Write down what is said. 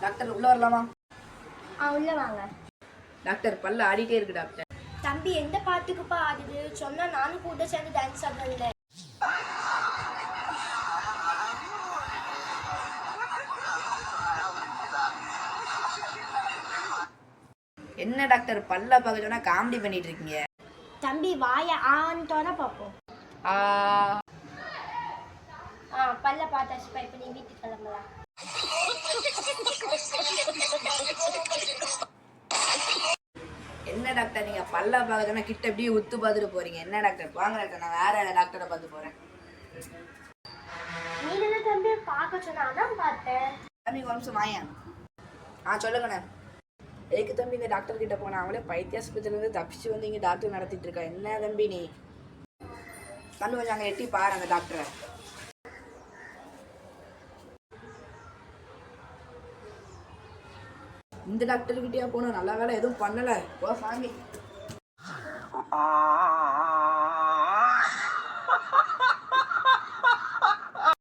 Doctor உள்ள வரலாமா? உள்ள வாங்க. டாக்டர் பல்ல ஆடிட்டே இருக்கு டாக்டர். தம்பி எந்த பாட்டுக்குப்பா ஆடுது? சொன்னா நானும் கூட சேர்ந்து டான்ஸ் ஆடுறேன். என்ன டாக்டர் பல்ல பார்க்க சொன்னா காமெடி பண்ணிட்டு இருக்கீங்க? தம்பி வாய ஆன்னு தோற பார்ப்போம். பல்ல பார்த்தாச்சுப்பா, இப்போ நீ வீட்டுக்கு கிளம்பலாம். என்ன டாக்டர் நீங்க பல்ல பார்க்க சொன்னா கிட்ட அப்படியே உத்து பார்த்துட்டு போறீங்க? என்ன டாக்டர் வாங்க டாக்டர், நான் வேற டாக்டரை பார்த்து போறேன். நீ என்ன தம்பி பார்க்க சொன்னா? அதான் பார்த்தேன். தம்பி ஒரு நிமிஷம் வாயா. சொல்லுங்கண்ணே. எதுக்கு தம்பி இந்த டாக்டர் கிட்ட போனா? அவங்களே பைத்தியாஸ்பத்திரிலேருந்து தப்பிச்சு வந்து இங்கே டாக்டர் நடத்திட்டு இருக்கா. என்ன தம்பி நீ? தம்பி கொஞ்சம் அங்கே எட்டி பாரு அந்த டாக்டரை. இந்த டாக்டர்கிட்டயா போகணும்? நல்ல வேலை எதுவும் பண்ணலை. போ சாமி.